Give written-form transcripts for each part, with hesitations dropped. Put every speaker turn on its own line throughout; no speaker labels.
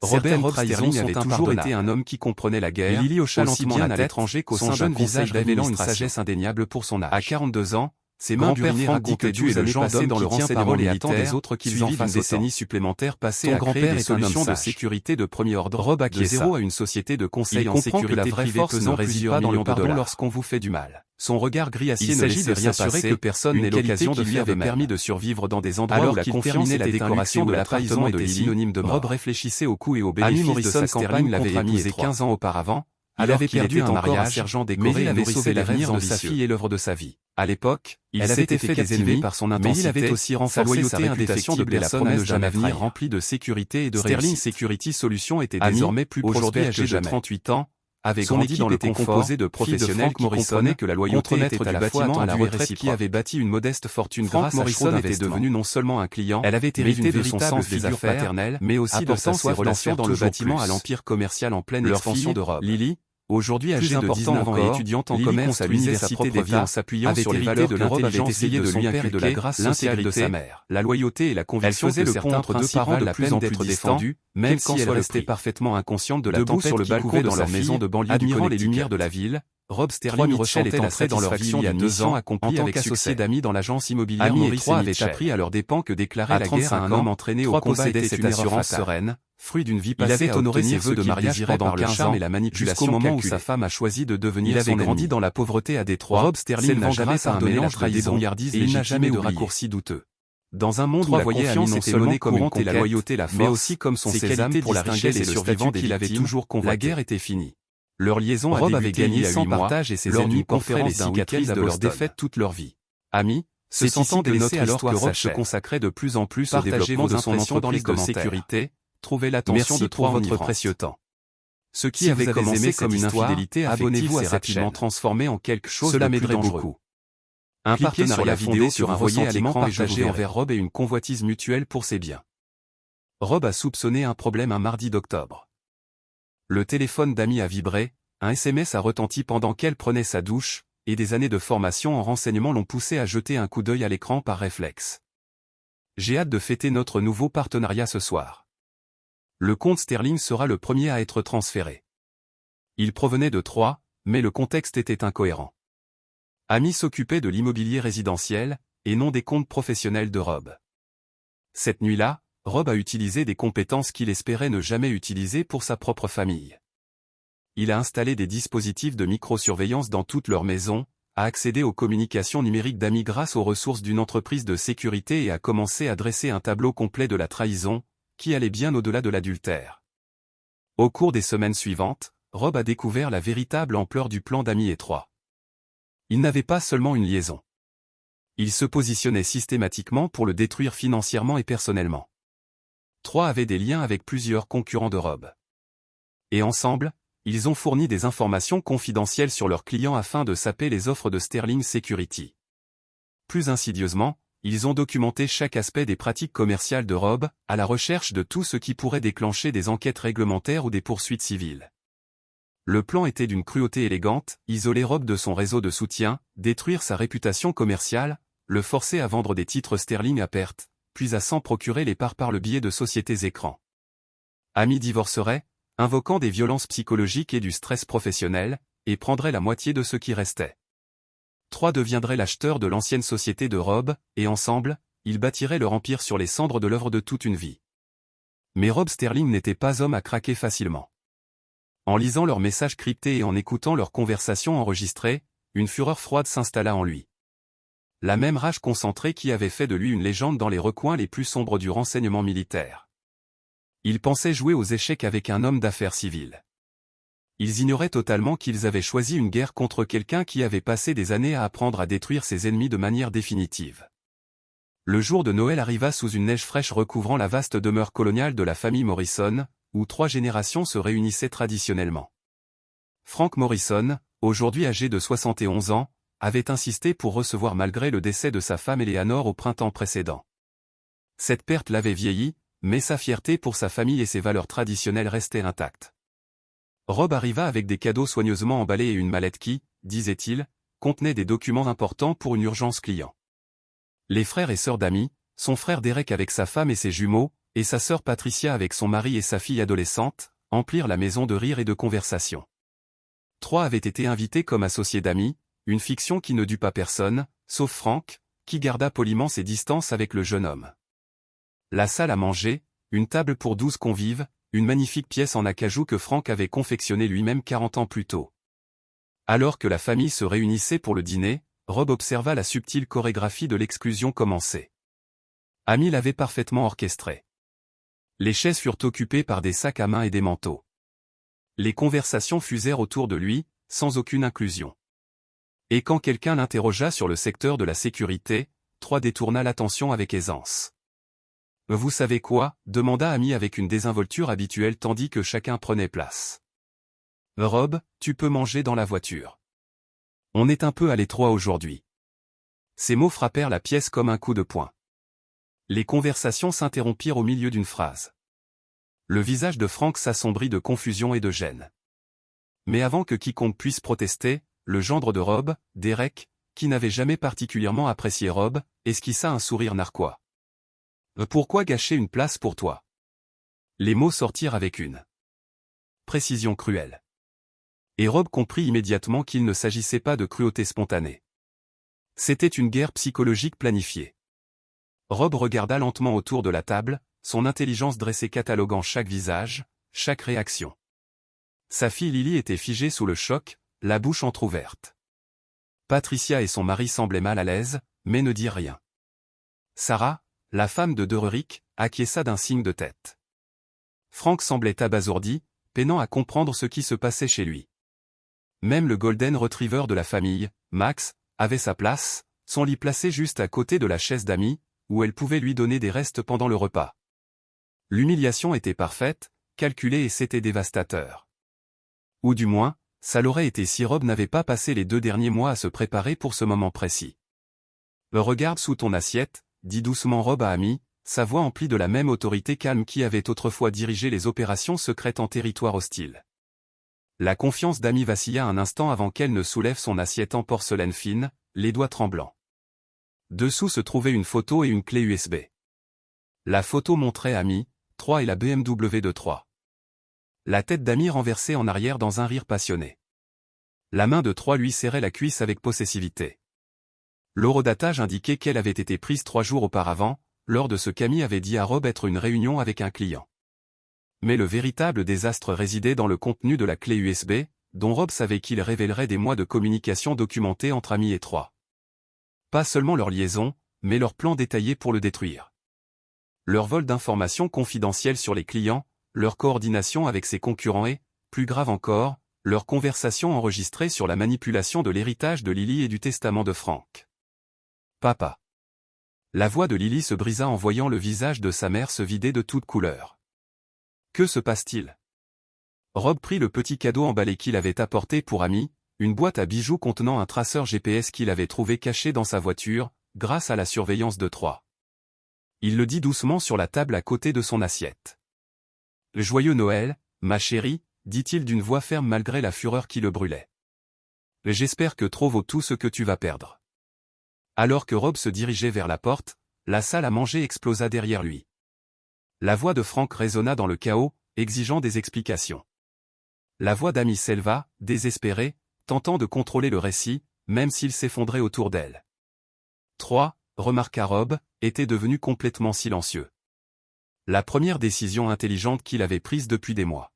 Rob Sterling avait toujours été un homme qui comprenait la guerre,
Lily hocha
aussi
lentement
bien
la
à
tête,
l'étranger qu'au
son
sein
jeune
d'un visage
conseil
révélant une
d'administration.
sagesse indéniable pour son âge. À 42 ans, ses mains
Grand-père
burinées
Frank dit
racontaient
que tu es
12
le
années
genre
passées
d'homme
dans le
qui tient
renseignement
parole et
militaire,
attend des autres qu'ils en
suivi d'une
fassent autant.
décennie supplémentaire passée
Ton
à créer
grand-père
des
est un homme
solutions de
sage.
sécurité de premier ordre.
Rob
De
acquiesça.
zéro à une société de conseil
Il
en
comprend que
sécurité
la vraie
privée
force ne
pesant
réside
plusieurs
pas dans le
millions de
pardon
dollars
lorsqu'on
vous fait du mal. Son regard gris acier
Il
ne
s'agit
laissait
de
rien
s'assurer
passer,
que personne
une
n'ait
qualité
l'occasion
qui
de
lui
faire
avait
de
permis
même.
de survivre dans des endroits
Alors
où la
qu'il
confiance
terminait
était
la
un
décoration
luxe
de
et où
l'appartement
l'appartement
de
était
Lily,
synonyme de mort.
Rob
réfléchissait au coût et aux
Amy
bénéfices de
Morrison
sa
campagne
campagne
l'avait
contre Amy
épousé
et
15
ans auparavant,
alors
avait
qu'il
perdu
était
un
encore un
mariage,
sergent
mais
décoré
il
et
avait
nourrissait
sauvé
les
l'avenir
rêves
de sa
ambitieux.
fille et l'œuvre de sa vie. À l'époque,
Il
elle avait
s'était
été
fait
captivée
captiver
par son
mais
intensité,
il avait aussi
sa
renforcé
loyauté
sa réputation de
indéfectible et la
personne
promesse
à ne jamais
d'un avenir
trahir.
rempli de sécurité et de
Sterling
réussite.
Security Solutions était
Amy,
désormais plus
aujourd'hui
prospère
âgé
que
de
jamais.
38 ans, avait
Son
grandi
équipe
dans le
était
confort,
composée de
fille
professionnels
Frank
qui
Morrison,
comprenaient que la loyauté
contre-maître
était à
du
la fois
bâtiment à la
attendue et
retraite qui
réciproque.
avait bâti une modeste fortune
Frank
grâce à
Morrison
Schroed
était
était
devenu
devenu non seulement un client,
Elle avait
mais
hérité
une
de son
véritable
sens des
figure
affaires,
paternelle, mais aussi de
apportant
sa soif
ses relations
d'affaires dans le
toujours
bâtiment à
plus.
l'empire commercial en pleine
Leur
expansion
fille,
de Rob.
Lily,
Aujourd'hui
plus
âgée de
important
19 ans et
encore,
étudiante en
Lily
commerce à
construisait sa
l'université
propre vie
d'État,
en s'appuyant
avait
sur les
hérité
valeurs
de
que Rob avait
l'intelligence
essayé
vive
de
son
lui
père et de
inculquer,
la grâce
l'intégrité
sociale de sa mère. La loyauté et la
Elle
conviction
faisait
que
de
certains
certains
principes
principes
valent
de
la
plus
peine
en
d'être
plus distants,
défendus,
même
même
si
si
elle
elle
restait
restait parfaitement inconsciente de la
Debout
tempête
sur le
qui
balcon
couvait
de
dans
sa
leur maison
fille,
de banlieue
admirant
du
les
Connecticut.
lumières de la ville,
Rob
3
Sterling
Michel
ressentait
était
l'entrée dans leur vie il y a 2 ans
accomplie
en tant
avec
qu'associé
succès.
d'amis dans l'agence immobilière
Amy et
Maurice
3
avait
Michel.
appris à leurs dépens que déclarer
À
la guerre à
35
un
ans,
homme entraîné au
3
combat
possédait
était
cette
une erreur
assurance
sereine, fruit d'une vie
Il
passée
avait
à
honoré
obtenir
ses vœux
ce
de
qu'il
mariage
désirait
pendant
par le
15
charme
ans,
et la manipulation
jusqu'au moment où
calculée.
sa femme a choisi de devenir
Il avait
son
grandi
ennemi.
dans la pauvreté à Détroit,
Rob Sterling n'a jamais
grâce à un
pardonné la
mélange de
trahison,
débrouillardise
et il n'a
légitime
jamais
et de
oublié.
raccourcis douteux. Dans un monde où
3
la
voyait
confiance
Amy non
était
seulement
monnaie
comme une
courante et la
conquête,
loyauté la force,
mais aussi comme son
ses
sésame
qualités
pour la
distinguaient
richesse et
le
le
survivant
statut
des
qu'il avait
victimes,
toujours
la
convoité.
guerre était finie. Leur liaison a
Rob avait
débuté
gagné
il y a
sans
8 mois,
partage et ses
lors
ennemis
d'une
porteraient les
conférence d'un
cicatrices
week-end
de
de
leur
leur défaite toute leur vie. Ami, se
C'est
sentant
ici que
délaissé
notre
alors que
histoire
Rob se
s'achève.
consacrait de plus en plus au
Partagez
développement
vos
de son
impressions dans les
entreprise de
commentaires.
sécurité, trouvez l'attention
Merci
de
pour
3
votre
votre
précieux
précieux temps. Ce qui
Si
avait
vous avez
commencé
aimé
comme
cette
une
histoire,
infidélité affective
abonnez-vous à
s'est
cette
rapidement
chaîne.
transformé en quelque chose
Cela
de plus
m'aiderait
dangereux.
beaucoup.
Un
Cliquez
partenariat
sur la
fondé
vidéo
sur
que
un
vous voyez à
ressentiment
l'écran et je
partagé
vous
envers Rob et une convoitise mutuelle pour ses biens. Rob a soupçonné un problème un mardi d'octobre. Le téléphone d'Amy a vibré, un SMS a retenti pendant qu'elle prenait sa douche, et des années de formation en renseignement l'ont poussé à jeter un coup d'œil à l'écran par réflexe. J'ai hâte de fêter notre nouveau partenariat ce soir. Le compte Sterling sera le premier à être transféré. Il provenait de Troyes, mais le contexte était incohérent. Amy s'occupait de l'immobilier résidentiel, et non des comptes professionnels de Rob. Cette nuit-là, Rob a utilisé des compétences qu'il espérait ne jamais utiliser pour sa propre famille. Il a installé des dispositifs de microsurveillance dans toute leur maison, a accédé aux communications numériques d'Amy grâce aux ressources d'une entreprise de sécurité et a commencé à dresser un tableau complet de la trahison, qui allait bien au-delà de l'adultère. Au cours des semaines suivantes, Rob a découvert la véritable ampleur du plan d'Amy et Troyes. Il n'avait pas seulement une liaison. Il se positionnait systématiquement pour le détruire financièrement et personnellement. Troyes avait des liens avec plusieurs concurrents de Rob. Et ensemble, ils ont fourni des informations confidentielles sur leurs clients afin de saper les offres de Sterling Security. Plus insidieusement, ils ont documenté chaque aspect des pratiques commerciales de Rob, à la recherche de tout ce qui pourrait déclencher des enquêtes réglementaires ou des poursuites civiles. Le plan était d'une cruauté élégante, isoler Rob de son réseau de soutien, détruire sa réputation commerciale, le forcer à vendre des titres Sterling à perte, puis à s'en procurer les parts par le biais de sociétés écrans. Amy divorcerait, invoquant des violences psychologiques et du stress professionnel, et prendrait la moitié de ce qui restait. Troyes deviendrait l'acheteur de l'ancienne société de Rob, et ensemble, ils bâtiraient leur empire sur les cendres de l'œuvre de toute une vie. Mais Rob Sterling n'était pas homme à craquer facilement. En lisant leurs messages cryptés et en écoutant leurs conversations enregistrées, une fureur froide s'installa en lui. La même rage concentrée qui avait fait de lui une légende dans les recoins les plus sombres du renseignement militaire. Ils pensaient jouer aux échecs avec un homme d'affaires civil. Ils ignoraient totalement qu'ils avaient choisi une guerre contre quelqu'un qui avait passé des années à apprendre à détruire ses ennemis de manière définitive. Le jour de Noël arriva sous une neige fraîche recouvrant la vaste demeure coloniale de la famille Morrison, où 3 générations se réunissaient traditionnellement. Frank Morrison, aujourd'hui âgé de 71 ans, avait insisté pour recevoir malgré le décès de sa femme Eleanor au printemps précédent. Cette perte l'avait vieilli, mais sa fierté pour sa famille et ses valeurs traditionnelles restaient intactes. Rob arriva avec des cadeaux soigneusement emballés et une mallette qui, disait-il, contenait des documents importants pour une urgence client. Les frères et sœurs d'Amy, son frère Derek avec sa femme et ses jumeaux, et sa sœur Patricia avec son mari et sa fille adolescente, emplirent la maison de rire et de conversation. 3 avaient été invités comme associés d'amis, une fiction qui ne dut pas personne, sauf Frank, qui garda poliment ses distances avec le jeune homme. La salle à manger, une table pour 12 convives, une magnifique pièce en acajou que Frank avait confectionnée lui-même 40 ans plus tôt. Alors que la famille se réunissait pour le dîner, Rob observa la subtile chorégraphie de l'exclusion commencer. Amy l'avait parfaitement orchestrée. Les chaises furent occupées par des sacs à main et des manteaux. Les conversations fusèrent autour de lui, sans aucune inclusion. Et quand quelqu'un l'interrogea sur le secteur de la sécurité, 3 détourna l'attention avec aisance. « Vous savez quoi ?» demanda Amy avec une désinvolture habituelle tandis que chacun prenait place. « Rob, tu peux manger dans la voiture. On est un peu à l'étroit aujourd'hui. » Ces mots frappèrent la pièce comme un coup de poing. Les conversations s'interrompirent au milieu d'une phrase. Le visage de Frank s'assombrit de confusion et de gêne. Mais avant que quiconque puisse protester, le gendre de Rob, Derek, qui n'avait jamais particulièrement apprécié Rob, esquissa un sourire narquois. « Pourquoi gâcher une place pour toi ?» Les mots sortirent avec une précision cruelle. Et Rob comprit immédiatement qu'il ne s'agissait pas de cruauté spontanée. C'était une guerre psychologique planifiée. Rob regarda lentement autour de la table, son intelligence dressée cataloguant chaque visage, chaque réaction. Sa fille Lily était figée sous le choc, la bouche entr'ouverte. Patricia et son mari semblaient mal à l'aise, mais ne dirent rien. Sarah, la femme de Dererick, acquiesça d'un signe de tête. Frank semblait abasourdi, peinant à comprendre ce qui se passait chez lui. Même le golden retriever de la famille, Max, avait sa place, son lit placé juste à côté de la chaise d'Amy, où elle pouvait lui donner des restes pendant le repas. L'humiliation était parfaite, calculée et c'était dévastateur. Ou du moins, ça l'aurait été si Rob n'avait pas passé les 2 derniers mois à se préparer pour ce moment précis. « Regarde sous ton assiette », dit doucement Rob à Amy, sa voix emplie de la même autorité calme qui avait autrefois dirigé les opérations secrètes en territoire hostile. La confiance d'Amy vacilla un instant avant qu'elle ne soulève son assiette en porcelaine fine, les doigts tremblants. Dessous se trouvait une photo et une clé USB. La photo montrait Amy, 3 et la BMW de 3. La tête d'Amy renversée en arrière dans un rire passionné. La main de 3 lui serrait la cuisse avec possessivité. L'horodatage indiquait qu'elle avait été prise 3 jours auparavant, lors de ce qu'Amy avait dit à Rob être une réunion avec un client. Mais le véritable désastre résidait dans le contenu de la clé USB, dont Rob savait qu'il révélerait des mois de communication documentée entre Amy et 3. Pas seulement leur liaison, mais leur plan détaillé pour le détruire. Leur vol d'informations confidentielles sur les clients, leur coordination avec ses concurrents et, plus grave encore, leur conversation enregistrée sur la manipulation de l'héritage de Lily et du testament de Frank. « Papa !» La voix de Lily se brisa en voyant le visage de sa mère se vider de toute couleur. « Que se passe-t-il » Rob prit le petit cadeau emballé qu'il avait apporté pour Amy, une boîte à bijoux contenant un traceur GPS qu'il avait trouvé caché dans sa voiture, grâce à la surveillance de 3. Il le dit doucement sur la table à côté de son assiette. « Joyeux Noël, ma chérie », dit-il d'une voix ferme malgré la fureur qui le brûlait. « J'espère que trop vaut tout ce que tu vas perdre. » Alors que Rob se dirigeait vers la porte, la salle à manger explosa derrière lui. La voix de Frank résonna dans le chaos, exigeant des explications. La voix d'Amy s'éleva, désespérée, tentant de contrôler le récit, même s'il s'effondrait autour d'elle. 3, remarqua Rob, était devenu complètement silencieux. La première décision intelligente qu'il avait prise depuis des mois.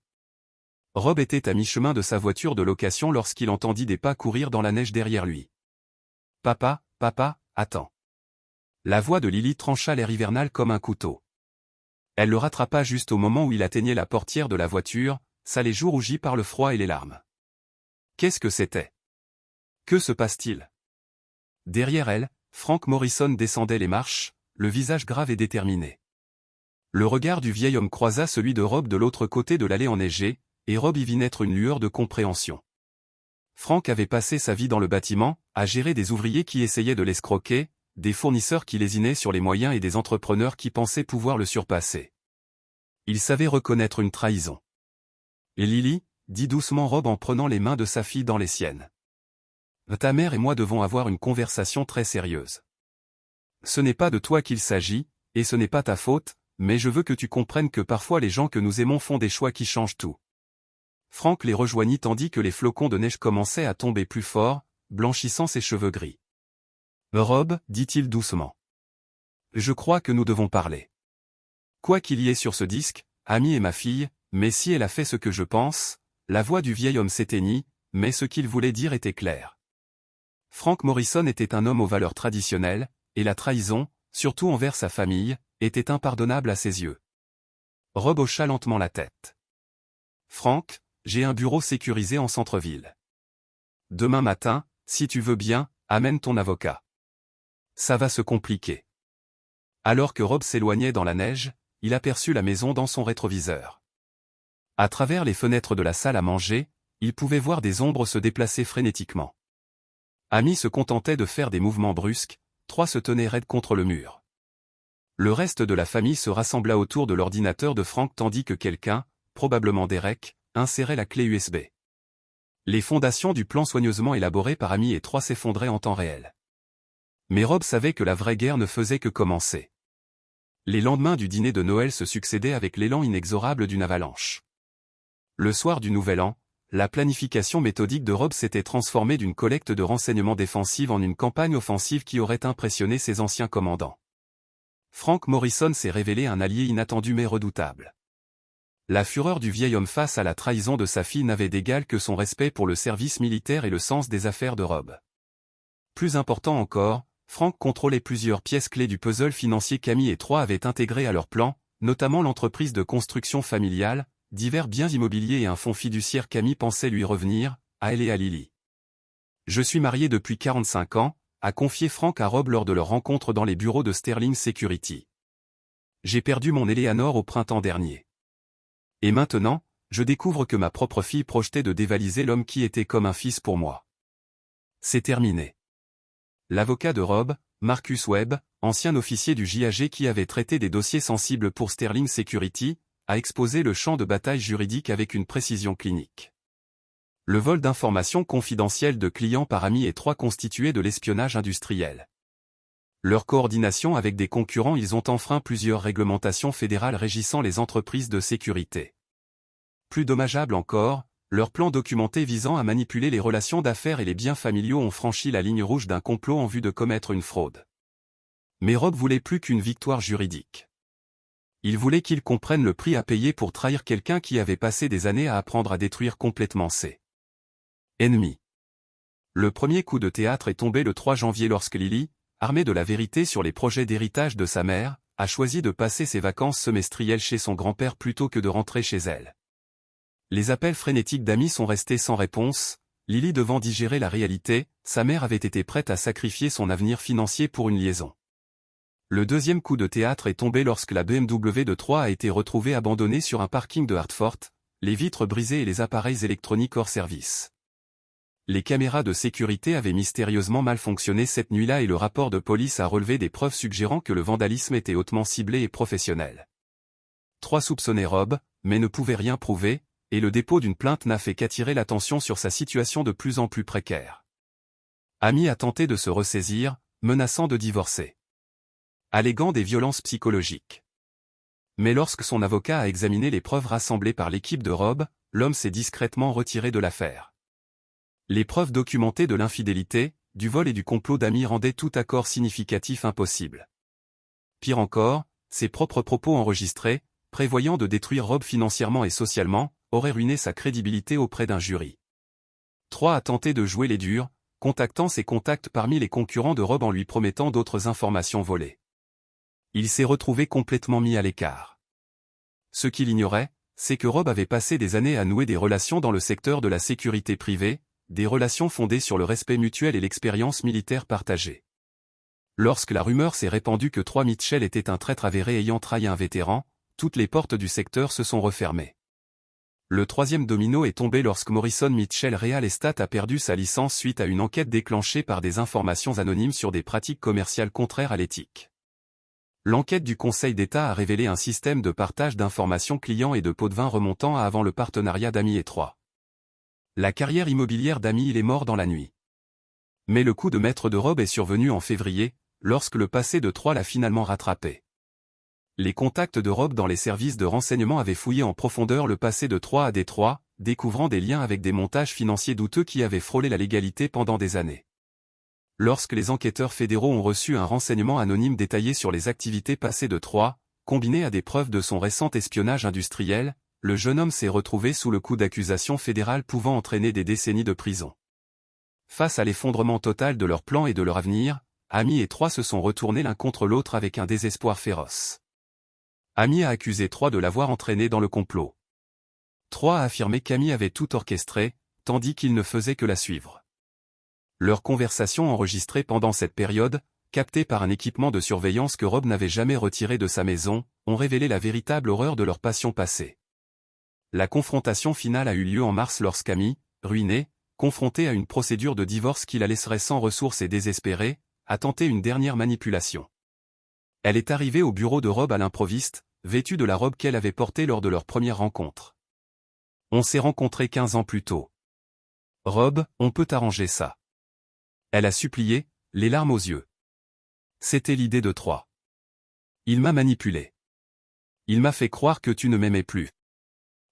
Rob était à mi-chemin de sa voiture de location lorsqu'il entendit des pas courir dans la neige derrière lui. « Papa, papa, attends. » La voix de Lily trancha l'air hivernal comme un couteau. Elle le rattrapa juste au moment où il atteignait la portière de la voiture, les joues rougies par le froid et les larmes. Qu'est-ce que c'était? Que se passe-t-il? Derrière elle, Frank Morrison descendait les marches, le visage grave et déterminé. Le regard du vieil homme croisa celui de Rob de l'autre côté de l'allée enneigée, et Rob y vit naître une lueur de compréhension. Frank avait passé sa vie dans le bâtiment, à gérer des ouvriers qui essayaient de l'escroquer, des fournisseurs qui lésinaient sur les moyens et des entrepreneurs qui pensaient pouvoir le surpasser. Il savait reconnaître une trahison. Et Lily, dit doucement Rob en prenant les mains de sa fille dans les siennes. Ta mère et moi devons avoir une conversation très sérieuse. Ce n'est pas de toi qu'il s'agit, et ce n'est pas ta faute, mais je veux que tu comprennes que parfois les gens que nous aimons font des choix qui changent tout. Frank les rejoignit tandis que les flocons de neige commençaient à tomber plus fort, blanchissant ses cheveux gris. Rob, dit-il doucement. Je crois que nous devons parler. Quoi qu'il y ait sur ce disque, Amy est ma fille, mais si elle a fait ce que je pense, la voix du vieil homme s'éteignit, mais ce qu'il voulait dire était clair. Frank Morrison était un homme aux valeurs traditionnelles, et la trahison, surtout envers sa famille, était impardonnable à ses yeux. Rob hocha lentement la tête. Frank, j'ai un bureau sécurisé en centre-ville. Demain matin, si tu veux bien, amène ton avocat. Ça va se compliquer. Alors que Rob s'éloignait dans la neige, il aperçut la maison dans son rétroviseur. À travers les fenêtres de la salle à manger, il pouvait voir des ombres se déplacer frénétiquement. Amy se contentait de faire des mouvements brusques, trois se tenaient raides contre le mur. Le reste de la famille se rassembla autour de l'ordinateur de Frank tandis que quelqu'un, probablement Derek, insérait la clé USB. Les fondations du plan soigneusement élaboré par Amy et trois s'effondraient en temps réel. Mais Rob savait que la vraie guerre ne faisait que commencer. Les lendemains du dîner de Noël se succédaient avec l'élan inexorable d'une avalanche. Le soir du Nouvel An, la planification méthodique de Rob s'était transformée d'une collecte de renseignements défensives en une campagne offensive qui aurait impressionné ses anciens commandants. Frank Morrison s'est révélé un allié inattendu mais redoutable. La fureur du vieil homme face à la trahison de sa fille n'avait d'égal que son respect pour le service militaire et le sens des affaires de Rob. Plus important encore, Frank contrôlait plusieurs pièces clés du puzzle financier qu'Amy et Troy avaient intégré à leur plan, notamment l'entreprise de construction familiale, divers biens immobiliers et un fonds fiduciaire qu'Amy pensait lui revenir, à elle et à Lily. Je suis marié depuis 45 ans, a confié Frank à Rob lors de leur rencontre dans les bureaux de Sterling Security. J'ai perdu mon Eleanor au printemps dernier. Et maintenant, je découvre que ma propre fille projetait de dévaliser l'homme qui était comme un fils pour moi. C'est terminé. L'avocat de Rob, Marcus Webb, ancien officier du JAG qui avait traité des dossiers sensibles pour Sterling Security, a exposé le champ de bataille juridique avec une précision clinique. Le vol d'informations confidentielles de clients par Amy et Troy constituait de l'espionnage industriel. Leur coordination avec des concurrents, ils ont enfreint plusieurs réglementations fédérales régissant les entreprises de sécurité. Plus dommageable encore, leur plan documenté visant à manipuler les relations d'affaires et les biens familiaux ont franchi la ligne rouge d'un complot en vue de commettre une fraude. Mais Rob voulait plus qu'une victoire juridique. Il voulait qu'ils comprennent le prix à payer pour trahir quelqu'un qui avait passé des années à apprendre à détruire complètement ses ennemis. Le premier coup de théâtre est tombé le 3 janvier lorsque Lily, armée de la vérité sur les projets d'héritage de sa mère, a choisi de passer ses vacances semestrielles chez son grand-père plutôt que de rentrer chez elle. Les appels frénétiques d'Amy sont restés sans réponse, Lily devant digérer la réalité, sa mère avait été prête à sacrifier son avenir financier pour une liaison. Le deuxième coup de théâtre est tombé lorsque la BMW de Troy a été retrouvée abandonnée sur un parking de Hartford, les vitres brisées et les appareils électroniques hors service. Les caméras de sécurité avaient mystérieusement mal fonctionné cette nuit-là et le rapport de police a relevé des preuves suggérant que le vandalisme était hautement ciblé et professionnel. Troy soupçonnait Rob, mais ne pouvait rien prouver, et le dépôt d'une plainte n'a fait qu'attirer l'attention sur sa situation de plus en plus précaire. Amy a tenté de se ressaisir, menaçant de divorcer, alléguant des violences psychologiques. Mais lorsque son avocat a examiné les preuves rassemblées par l'équipe de Rob, l'homme s'est discrètement retiré de l'affaire. Les preuves documentées de l'infidélité, du vol et du complot d'Amy rendaient tout accord significatif impossible. Pire encore, ses propres propos enregistrés, prévoyant de détruire Rob financièrement et socialement, auraient ruiné sa crédibilité auprès d'un jury. Troy a tenté de jouer les durs, contactant ses contacts parmi les concurrents de Rob en lui promettant d'autres informations volées. Il s'est retrouvé complètement mis à l'écart. Ce qu'il ignorait, c'est que Rob avait passé des années à nouer des relations dans le secteur de la sécurité privée, des relations fondées sur le respect mutuel et l'expérience militaire partagée. Lorsque la rumeur s'est répandue que Troy Mitchell était un traître avéré ayant trahi un vétéran, toutes les portes du secteur se sont refermées. Le troisième domino est tombé lorsque Morrison Mitchell Real Estate a perdu sa licence suite à une enquête déclenchée par des informations anonymes sur des pratiques commerciales contraires à l'éthique. L'enquête du Conseil d'État a révélé un système de partage d'informations clients et de pots de vin remontant à avant le partenariat d'Amy et Troy. La carrière immobilière d'Amy est morte dans la nuit. Mais le coup de maître de Rob est survenu en février, lorsque le passé de Troy l'a finalement rattrapé. Les contacts de Rob dans les services de renseignement avaient fouillé en profondeur le passé de Troy à Détroit, découvrant des liens avec des montages financiers douteux qui avaient frôlé la légalité pendant des années. Lorsque les enquêteurs fédéraux ont reçu un renseignement anonyme détaillé sur les activités passées de Troy, combiné à des preuves de son récent espionnage industriel, le jeune homme s'est retrouvé sous le coup d'accusations fédérales pouvant entraîner des décennies de prison. Face à l'effondrement total de leurs plans et de leur avenir, Amy et Troy se sont retournés l'un contre l'autre avec un désespoir féroce. Amy a accusé Troy de l'avoir entraîné dans le complot. Troy a affirmé qu'Amy avait tout orchestré, tandis qu'il ne faisait que la suivre. Leurs conversations enregistrées pendant cette période, captées par un équipement de surveillance que Rob n'avait jamais retiré de sa maison, ont révélé la véritable horreur de leur passion passée. La confrontation finale a eu lieu en mars lorsqu'Amy, ruinée, confrontée à une procédure de divorce qui la laisserait sans ressources et désespérée, a tenté une dernière manipulation. Elle est arrivée au bureau de Rob à l'improviste, vêtue de la robe qu'elle avait portée lors de leur première rencontre. On s'est rencontrés 15 ans plus tôt. Rob, on peut arranger ça. Elle a supplié, les larmes aux yeux. C'était l'idée de Troy. Il m'a manipulé. Il m'a fait croire que tu ne m'aimais plus.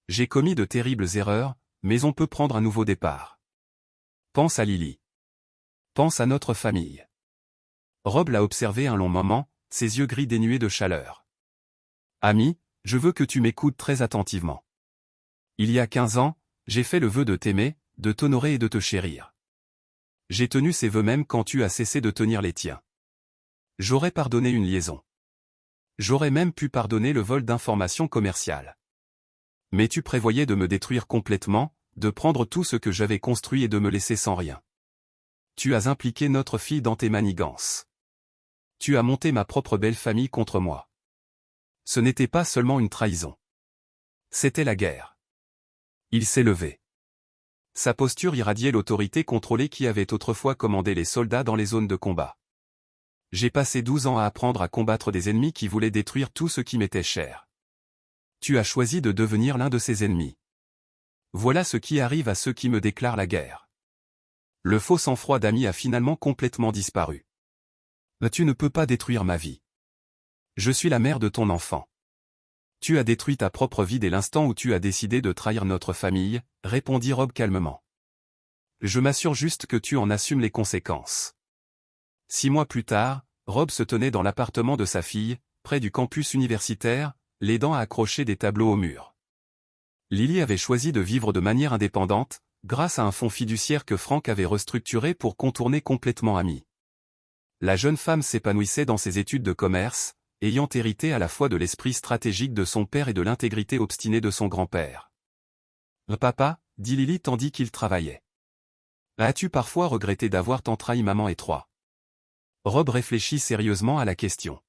J'ai commis de terribles erreurs, mais on peut prendre un nouveau départ. Pense à Lily. Pense à notre famille. Rob l'a observé un long moment, ses yeux gris dénués de chaleur. Amy, je veux que tu m'écoutes très attentivement. Il y a 15 ans, j'ai fait le vœu de t'aimer, de t'honorer et de te chérir. J'ai tenu ces vœux même quand tu as cessé de tenir les tiens. J'aurais pardonné une liaison. J'aurais même pu pardonner le vol d'informations commerciales. Mais tu prévoyais de me détruire complètement, de prendre tout ce que j'avais construit et de me laisser sans rien. Tu as impliqué notre fille dans tes manigances. Tu as monté ma propre belle famille contre moi. Ce n'était pas seulement une trahison. C'était la guerre. Il s'est levé. Sa posture irradiait l'autorité contrôlée qui avait autrefois commandé les soldats dans les zones de combat. J'ai passé 12 ans à apprendre à combattre des ennemis qui voulaient détruire tout ce qui m'était cher. Tu as choisi de devenir l'un de ces ennemis. Voilà ce qui arrive à ceux qui me déclarent la guerre. Le faux sang-froid d'Amy a finalement complètement disparu. Tu ne peux pas détruire ma vie. Je suis la mère de ton enfant. Tu as détruit ta propre vie dès l'instant où tu as décidé de trahir notre famille, répondit Rob calmement. Je m'assure juste que tu en assumes les conséquences. 6 mois plus tard, Rob se tenait dans l'appartement de sa fille, près du campus universitaire, l'aidant à accrocher des tableaux au mur. Lily avait choisi de vivre de manière indépendante, grâce à un fonds fiduciaire que Frank avait restructuré pour contourner complètement Amy. La jeune femme s'épanouissait dans ses études de commerce, ayant hérité à la fois de l'esprit stratégique de son père et de l'intégrité obstinée de son grand-père. « Papa » dit Lily tandis qu'il travaillait. « As-tu parfois regretté d'avoir tant trahi maman et Troy ?» Rob réfléchit sérieusement à la question.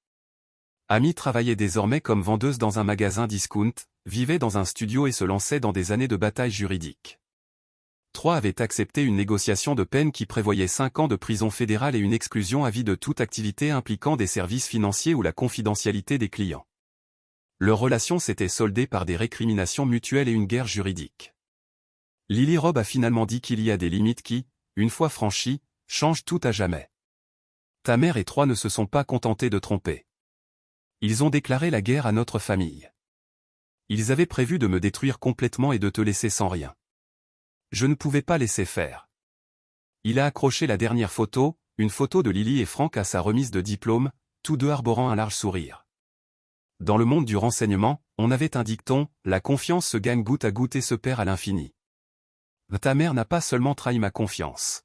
Amy travaillait désormais comme vendeuse dans un magasin discount, vivait dans un studio et se lançait dans des années de bataille juridique. Troy avait accepté une négociation de peine qui prévoyait 5 ans de prison fédérale et une exclusion à vie de toute activité impliquant des services financiers ou la confidentialité des clients. Leur relation s'était soldée par des récriminations mutuelles et une guerre juridique. Lily Rob a finalement dit qu'il y a des limites qui, une fois franchies, changent tout à jamais. Ta mère et Troy ne se sont pas contentés de tromper. Ils ont déclaré la guerre à notre famille. Ils avaient prévu de me détruire complètement et de te laisser sans rien. Je ne pouvais pas laisser faire. Il a accroché la dernière photo, une photo de Lily et Frank à sa remise de diplôme, tous deux arborant un large sourire. Dans le monde du renseignement, on avait un dicton, la confiance se gagne goutte à goutte et se perd à l'infini. Ta mère n'a pas seulement trahi ma confiance.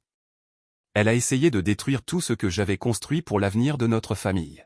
Elle a essayé de détruire tout ce que j'avais construit pour l'avenir de notre famille.